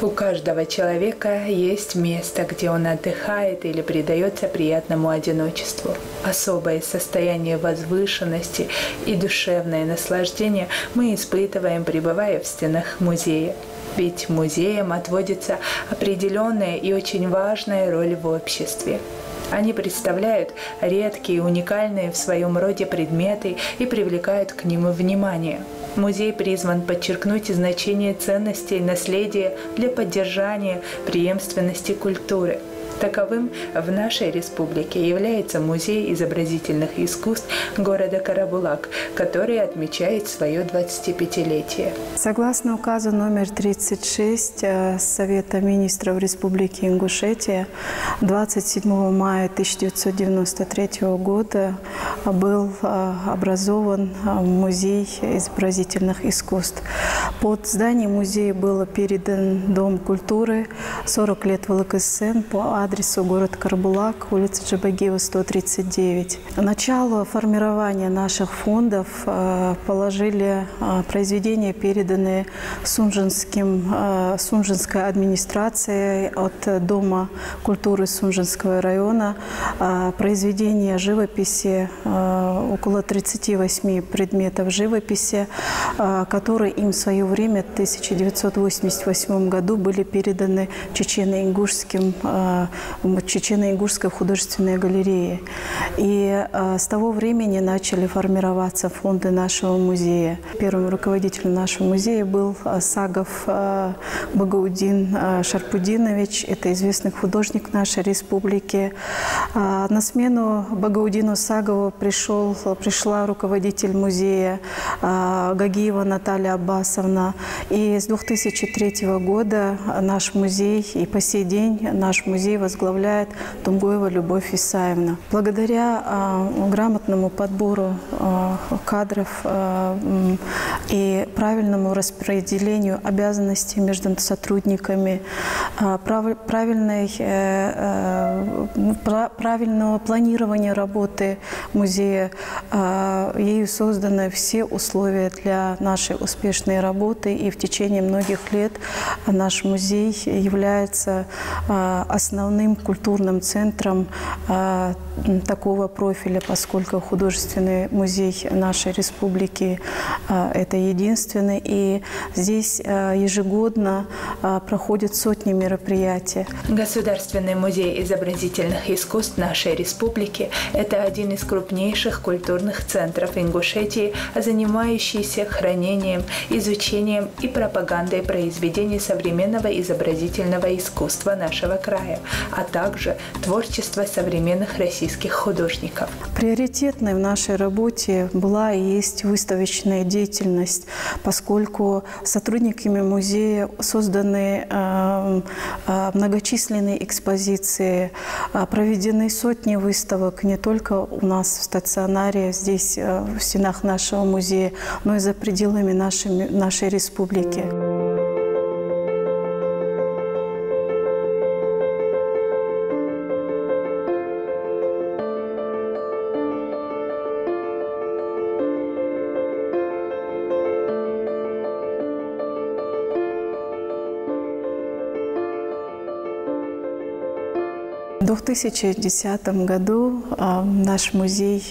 У каждого человека есть место, где он отдыхает или предается приятному одиночеству. Особое состояние возвышенности и душевное наслаждение мы испытываем, пребывая в стенах музея. Ведь музеям отводится определенная и очень важная роль в обществе. Они представляют редкие, уникальные в своем роде предметы и привлекают к ним внимание. Музей призван подчеркнуть значение ценностей наследия для поддержания преемственности культуры. Таковым в нашей республике является Музей изобразительных искусств города Карабулак, который отмечает свое 25-летие. Согласно указу номер 36 Совета министров Республики Ингушетия, 27 мая 1993 года был образован Музей изобразительных искусств. Под зданием музея был передан Дом культуры 40 лет ВЛКСМ по адресу город Карабулак, улица Джабагиева, 139. Начало формирования наших фондов положили произведения, переданные Сунжинской администрацией от Дома культуры Сунжинского района. Произведения живописи, около 38 предметов живописи, которые им в свое время в 1988 году были переданы Чечено-Ингушской художественной галерее. И с того времени начали формироваться фонды нашего музея. Первым руководителем нашего музея был Сагов Багаудин Шарпудинович. Это известный художник нашей республики. На смену Багаудину Сагову пришла руководитель музея Гагиева Наталья Аббасовна. И с 2003 года наш музей, и по сей день наш музей возглавляет Тунгоева Любовь Исаевна. Благодаря грамотному подбору кадров и правильному распределению обязанностей между сотрудниками, правильного планирования работы музея, ею созданы все условия для нашей успешной работы, и в течение многих лет наш музей является основным культурным центром такого профиля, поскольку художественный музей нашей республики это единственный, и здесь ежегодно проходят сотни мероприятий. Государственный музей изобразительных искусств нашей республики – это один из крупнейших культурных центров Ингушетии, занимающийся хранением, изучением и пропагандой произведений современного изобразительного искусства нашего края, а также творчества современных российских художников. Приоритетной в нашей работе была и есть выставочная деятельность, поскольку сотрудниками музея созданы многочисленные экспозиции, проведены сотни выставок не только у нас в стационаре, здесь в стенах нашего музея, но и за пределами нашей республики. В 2010 году наш музей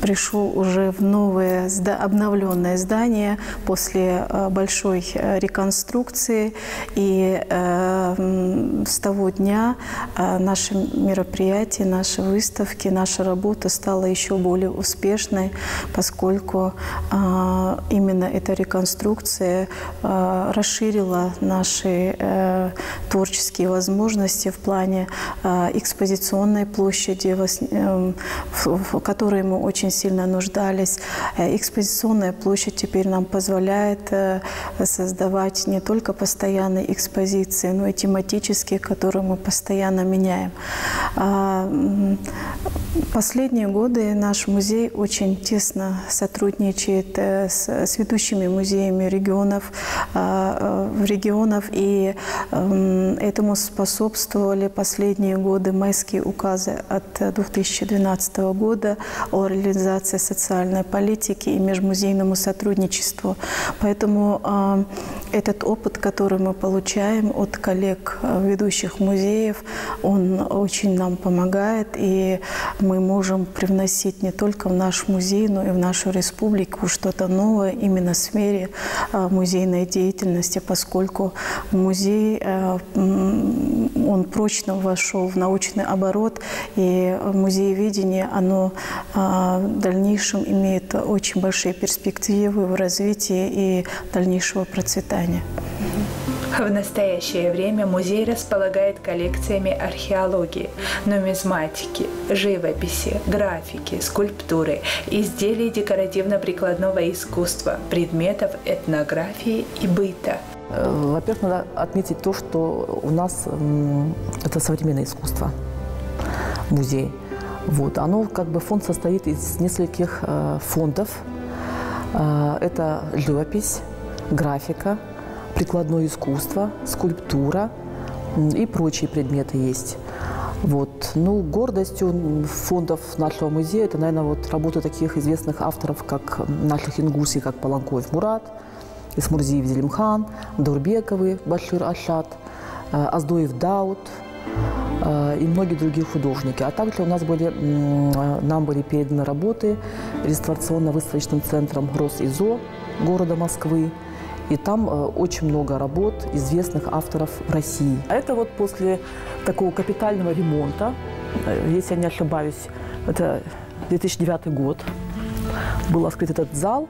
пришел уже в новое обновленное здание после большой реконструкции. И с того дня наши мероприятия, наши выставки, наша работа стала еще более успешной, поскольку именно эта реконструкция расширила наши творческие возможности в плане экспозиционной площади, в которой мы очень сильно нуждались. Экспозиционная площадь теперь нам позволяет создавать не только постоянные экспозиции, но и тематические, которые мы постоянно меняем. Последние годы наш музей очень тесно сотрудничает с ведущими музеями регионов, и этому способствовали последние годы майские указы от 2012 года о реализации социальной политики и межмузейному сотрудничеству. Поэтому Этот опыт, который мы получаем от коллег ведущих музеев, он очень нам помогает, и мы можем привносить не только в наш музей, но и в нашу республику что-то новое именно в сфере музейной деятельности, поскольку музей, он прочно вошел в научный оборот, и музееведение, оно в дальнейшем имеет очень большие перспективы в развитии и дальнейшего процветания. В настоящее время музей располагает коллекциями археологии, нумизматики, живописи, графики, скульптуры, изделий декоративно-прикладного искусства, предметов этнографии и быта. Во-первых, надо отметить то, что у нас это современное искусство, музей. Вот. Оно, как бы, фонд состоит из нескольких фондов. Это живопись, графика, прикладное искусство, скульптура и прочие предметы есть. Вот. Ну, гордостью фондов нашего музея это, наверное, вот работа таких известных авторов, как наших ингусей, как Паланкоев Мурат, Исмурзиев Зелимхан, Даурбековы Башир Ашат, Аздоев Дауд и многие другие художники. А также у нас нам были переданы работы реставрационно-выставочным центром Росизо города Москвы. И там очень много работ известных авторов в России. А это вот после такого капитального ремонта, если я не ошибаюсь, это 2009 год, был открыт этот зал.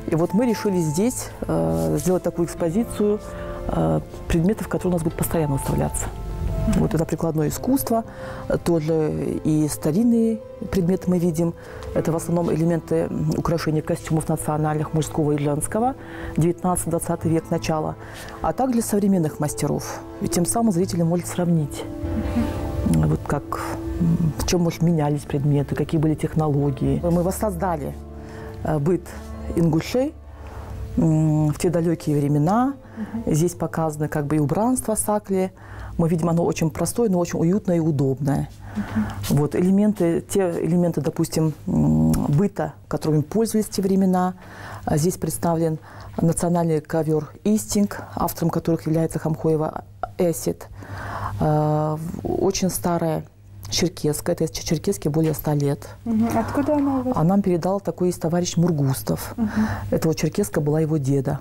И вот мы решили здесь сделать такую экспозицию предметов, которые у нас будут постоянно выставляться. Вот это прикладное искусство, тоже и старинные предметы мы видим. Это в основном элементы украшения костюмов национальных, мужского и женского, 19-20 век начала, а также современных мастеров. И тем самым зритель может сравнить, вот как, в чем, может, менялись предметы, какие были технологии. Мы воссоздали быт ингушей в те далекие времена. Здесь показано как бы и убранство Сакли. Мы видим, оно очень простое, но очень уютное и удобное. Вот, те элементы, допустим, быта, которыми пользовались в те времена. Здесь представлен национальный ковер «Истинг», автором которых является Хамхоева Эсид. Очень старая черкеска, это черкеске более 100 лет. Откуда она у вас? А нам передал такой есть товарищ Мургустов. Эта вот черкеска была его деда.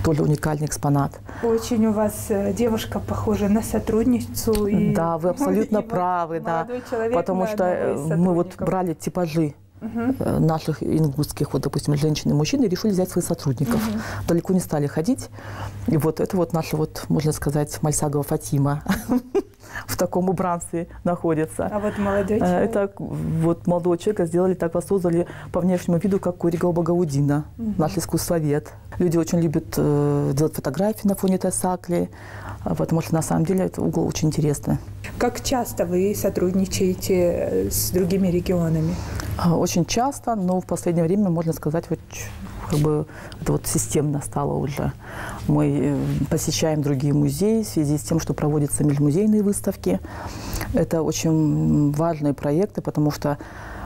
Тоже уникальный экспонат. Очень у вас девушка похожа на сотрудницу. Да, вы абсолютно правы, да. Потому что мы вот брали типажи наших ингусских, вот, допустим, женщин и мужчин, и решили взять своих сотрудников. Далеко не стали ходить. И вот это вот наша, вот, можно сказать, Мальсагова Фатима в таком убранстве находится. А вот молодой человек? Это вот молодого человека сделали, так воссоздали по внешнему виду, как Куригал Багаудина, наш искусствовед. Люди очень любят делать фотографии на фоне этой Сакли, потому что на самом деле этот угол очень интересный. Как часто вы сотрудничаете с другими регионами? Очень часто, но в последнее время, можно сказать, вот, как бы это вот системно стало уже. Мы посещаем другие музеи в связи с тем, что проводятся межмузейные выставки. Это очень важные проекты, потому что,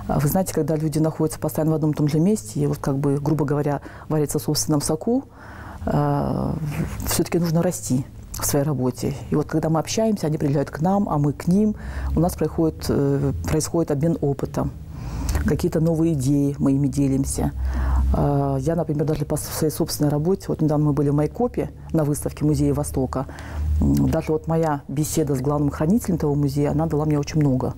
вы знаете, когда люди находятся постоянно в одном и том же месте, и вот как бы, грубо говоря, варятся в собственном соку, все-таки нужно расти в своей работе. И вот когда мы общаемся, они приезжают к нам, а мы к ним, у нас происходит обмен опытом. Какие-то новые идеи, мы ими делимся. Я, например, даже по своей собственной работе, вот недавно мы были в Майкопе на выставке Музея Востока, даже вот моя беседа с главным хранителем того музея, она дала мне очень много.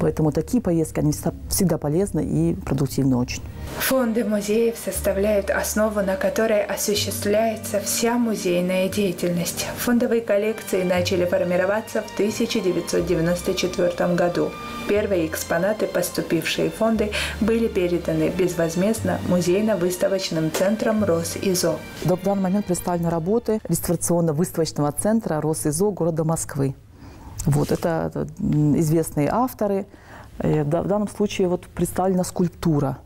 Поэтому такие поездки, они всегда полезны и продуктивны очень. Фонды музеев составляют основу, на которой осуществляется вся музейная деятельность. Фондовые коллекции начали формироваться в 1994 году. Первые экспонаты, поступившие в фонды, были переданы безвозмездно музейно-выставочным центром Росизо. В данный момент представлены работы реставрационно-выставочного центра Росизо города Москвы. Вот, это известные авторы. В данном случае вот представлена скульптура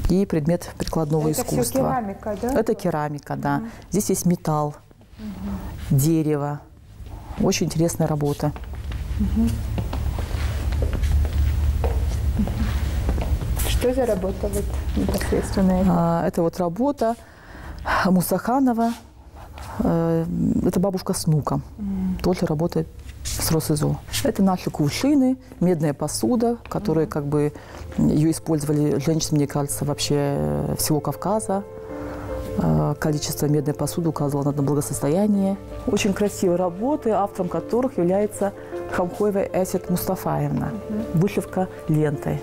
и предмет прикладного искусства. Это все керамика, да? Это керамика, да. Здесь есть металл, дерево. Очень интересная работа. Что за работа вот непосредственно? Это вот работа Мусаханова это бабушка с внуком, тоже работает с Росизо. Это наши кувшины, медная посуда, которая как бы ее использовали женщины, мне кажется, вообще всего Кавказа. Количество медной посуды указывало на благосостояние. Очень красивые работы, автором которых является Хамхоева Эсет Мустафаевна. Вышивка лентой.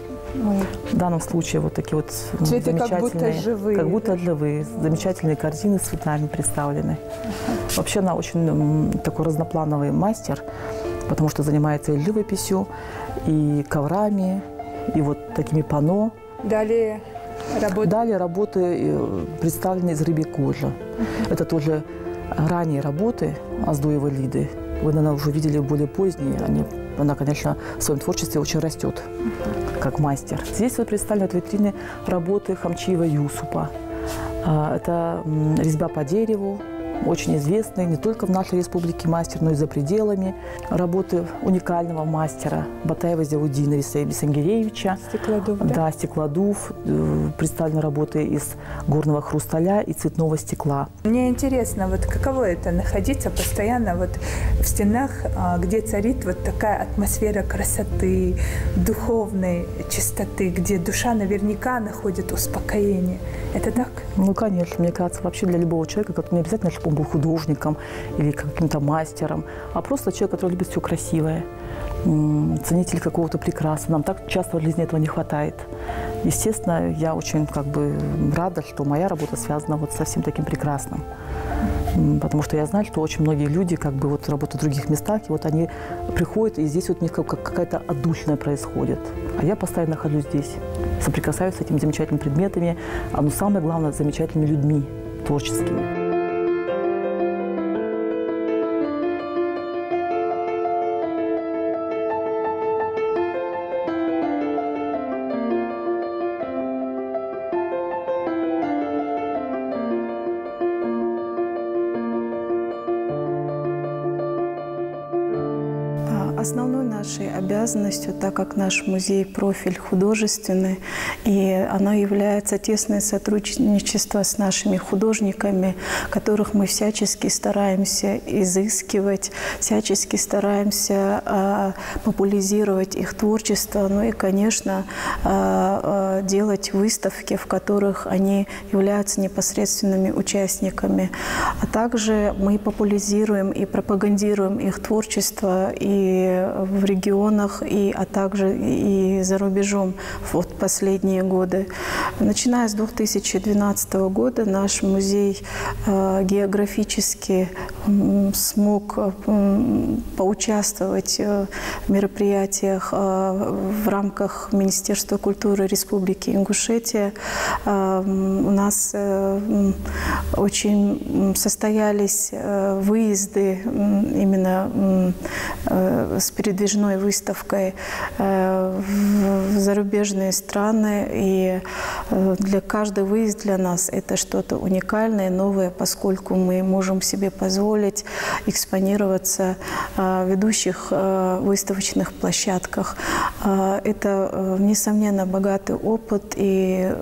В данном случае вот такие вот цветы замечательные, как будто живые. Как будто живые. Замечательные картины с цветами представлены. Вообще она очень такой разноплановый мастер, потому что занимается и живописью, и коврами, и вот такими панно. Далее работы представлены из рыбьей кожи. Это тоже ранние работы Оздоевой Лиды. Вы, наверное, уже видели более поздние. Она, конечно, в своем творчестве очень растет, как мастер. Здесь вот представлены витрины работы Хамчиева Юсупа. Это резьба по дереву, очень известный не только в нашей республике мастер, но и за пределами. Работы уникального мастера Батаева Зяудина Бисангиревича. Стеклодув, да? Да, стеклодув. Представлены работы из горного хрусталя и цветного стекла. Мне интересно, вот каково это находиться постоянно вот в стенах, где царит вот такая атмосфера красоты, духовной чистоты, где душа наверняка находит успокоение. Это так? Ну, конечно, мне кажется, вообще для любого человека, как не обязательно, чтобы он был художником или каким-то мастером, а просто человек, который любит все красивое, ценитель какого-то прекрасного. Нам так часто в жизни этого не хватает. Естественно, я очень рада, что моя работа связана вот со всем таким прекрасным. Потому что я знаю, что очень многие люди работают в других местах, и вот они приходят, и здесь вот у них какая-то отдушина происходит. А я постоянно нахожусь здесь, соприкасаюсь с этими замечательными предметами, но самое главное, с замечательными людьми творческими. Основной нашей обязанностью, так как наш музей профиль художественный, и оно является тесное сотрудничество с нашими художниками, которых мы всячески стараемся изыскивать, всячески стараемся популяризировать их творчество, ну и, конечно, делать выставки, в которых они являются непосредственными участниками. А также мы популяризируем и пропагандируем их творчество и в регионах, а также и за рубежом в последние годы. Начиная с 2012 года наш музей географически смог поучаствовать в мероприятиях в рамках Министерства культуры Республики Ингушетия. У нас очень состоялись выезды именно с передвижной выставкой в зарубежные страны. И каждый выезд для нас – это что-то уникальное, новое, поскольку мы можем себе позволить экспонироваться в ведущих выставочных площадках. Это, несомненно, богатый опыт, и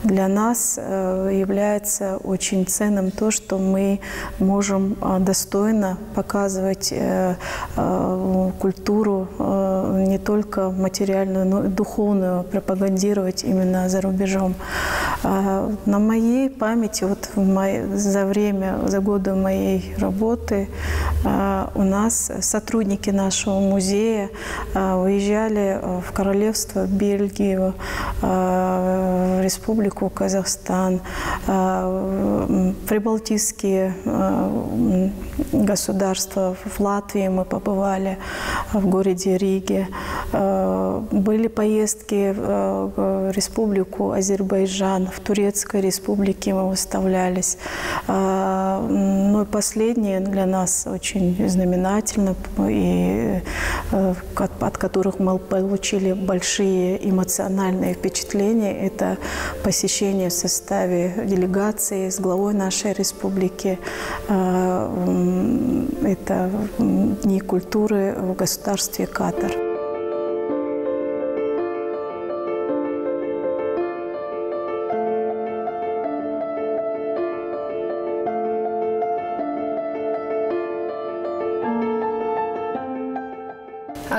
для нас является очень ценным то, что мы можем достойно показывать культуру не только материальную, но и духовную, пропагандировать именно за рубежом. На моей памяти, за годы моей работы, у нас сотрудники нашего музея выезжали в Королевство Бельгию, в Республику Казахстан, прибалтийские государства. В Латвии мы побывали, в городе Риге. Были поездки в Республику Азербайджан, в Турецкой Республике мы выставлялись. Но последние для нас очень знаменательно, и от которых мы получили большие эмоциональные впечатления. Это посещение в составе делегации с главой нашей республики. Это Дни культуры в государстве Катар.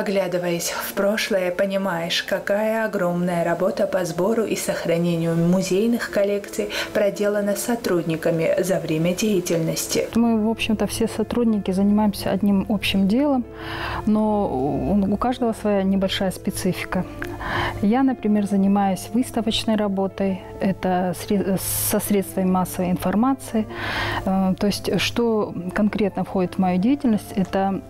Оглядываясь в прошлое, понимаешь, какая огромная работа по сбору и сохранению музейных коллекций проделана сотрудниками за время деятельности. Мы, в общем-то, все сотрудники занимаемся одним общим делом, но у каждого своя небольшая специфика. Я, например, занимаюсь выставочной работой, это со средствами массовой информации. То есть, что конкретно входит в мою деятельность, это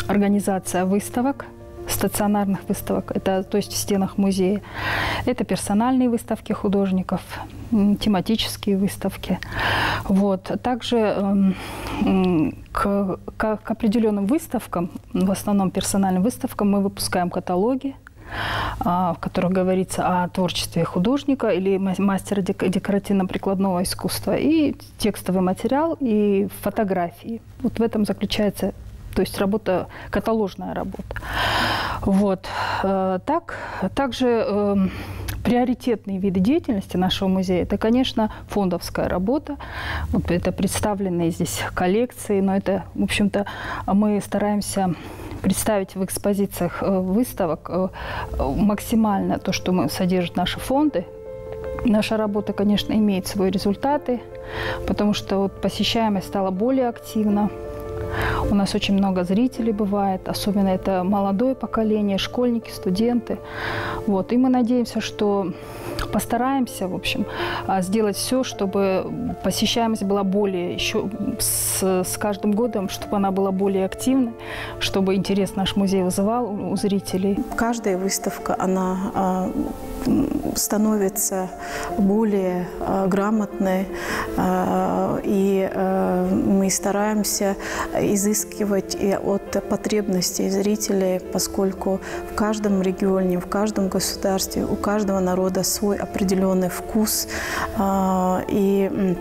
организация выставок, стационарных выставок, это, то есть в стенах музея. Это персональные выставки художников, тематические выставки. Вот. Также к определенным выставкам, в основном персональным выставкам, мы выпускаем каталоги, в которых говорится о творчестве художника или мастера декоративно-прикладного искусства, и текстовый материал, и фотографии. Вот в этом заключается, то есть работа, каталожная работа. Вот. Также приоритетные виды деятельности нашего музея – это, конечно, фондовская работа. Вот это представленные здесь коллекции, но это, в общем-то, мы стараемся представить в экспозициях выставок максимально то, что содержат наши фонды. Наша работа, конечно, имеет свои результаты, потому что вот посещаемость стала более активна. У нас очень много зрителей бывает, особенно это молодое поколение, школьники, студенты. Вот. И мы надеемся, что постараемся, в общем, сделать все, чтобы посещаемость была более, еще с каждым годом, чтобы она была более активной, чтобы интерес наш музей вызывал у зрителей. Каждая выставка, она становится более грамотной, и мы стараемся изыскивать и от потребностей зрителей, поскольку в каждом регионе, в каждом государстве, у каждого народа свой определенный вкус, и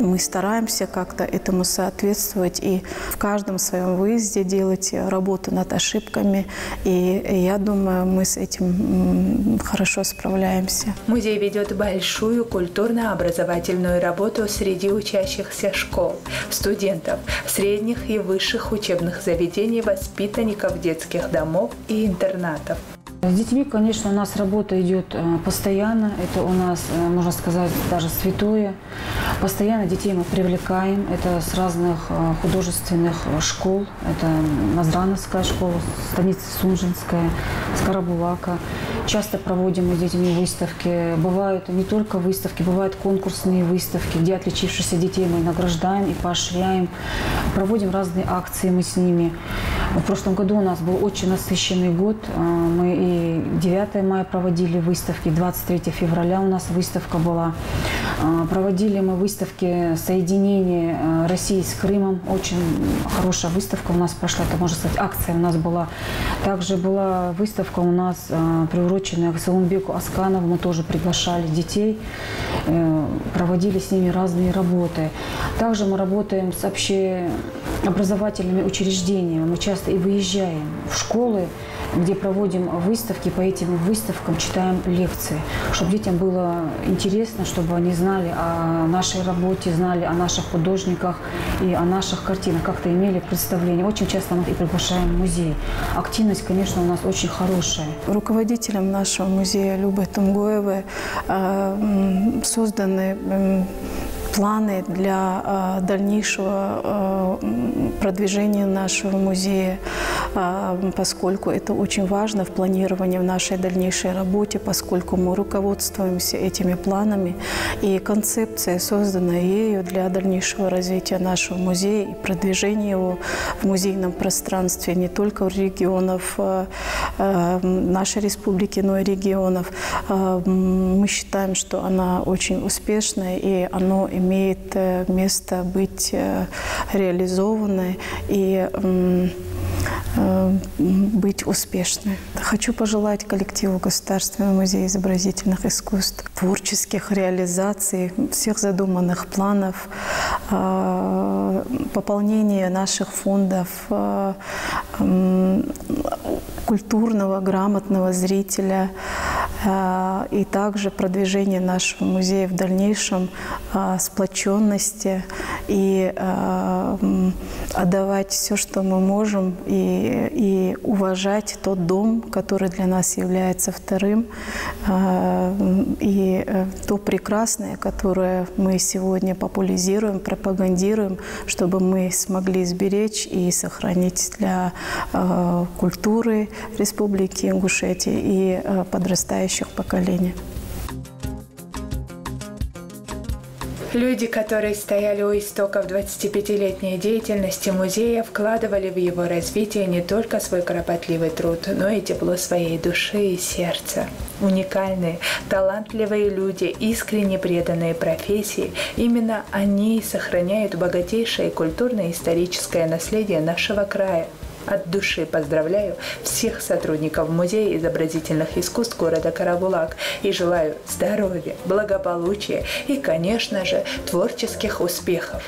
мы стараемся как-то этому соответствовать и в каждом своем выезде делать работу над ошибками. И я думаю, мы с этим хорошо справляемся. Музей ведет большую культурно-образовательную работу среди учащихся школ, студентов, средних и высших учебных заведений, воспитанников детских домов и интернатов. С детьми, конечно, у нас работа идет постоянно. Это у нас, можно сказать, даже святое. Постоянно детей мы привлекаем. Это с разных художественных школ. Это Назрановская школа, станица Сунжинская, Скоробулака. Часто проводим мы с детьми выставки. Бывают не только выставки, бывают конкурсные выставки, где отличившихся детей мы награждаем и поощряем. Проводим разные акции мы с ними. В прошлом году у нас был очень насыщенный год. Мы и 9 мая проводили выставки, 23 февраля у нас выставка была. Проводили мы выставки соединения России с Крымом. Очень хорошая выставка у нас прошла, это, можно сказать, акция у нас была. Также была выставка у нас, приуроченная к Салымбеку Асканову. Мы тоже приглашали детей, проводили с ними разные работы. Также мы работаем с общеобразовательными учреждениями. Мы часто и выезжаем в школы, где проводим выставки, по этим выставкам читаем лекции, чтобы детям было интересно, чтобы они знали о нашей работе, знали о наших художниках и о наших картинах, как-то имели представление. Очень часто мы и приглашаем в музей. Активность, конечно, у нас очень хорошая. Руководителем нашего музея Любой Тумгоевой созданы планы для дальнейшего продвижения нашего музея, поскольку это очень важно в планировании в нашей дальнейшей работе, поскольку мы руководствуемся этими планами. И концепция, созданная ею для дальнейшего развития нашего музея и продвижения его в музейном пространстве не только регионов нашей республики, но и регионов, мы считаем, что она очень успешная, и она имеет место быть реализованной и быть успешной. Хочу пожелать коллективу Государственного музея изобразительных искусств творческих реализаций всех задуманных планов, пополнения наших фондов, культурного, грамотного зрителя, и также продвижение нашего музея в дальнейшем, сплоченности и отдавать все, что мы можем, и уважать тот дом, который для нас является вторым, и то прекрасное, которое мы сегодня популяризируем, пропагандируем, чтобы мы смогли сберечь и сохранить для культуры Республики Ингушетия и подрастающих поколений. Люди, которые стояли у истоков 25-летней деятельности музея, вкладывали в его развитие не только свой кропотливый труд, но и тепло своей души и сердца. Уникальные, талантливые люди, искренне преданные профессии, именно они сохраняют богатейшее культурно-историческое наследие нашего края. От души поздравляю всех сотрудников Музея изобразительных искусств города Карабулак и желаю здоровья, благополучия и, конечно же, творческих успехов.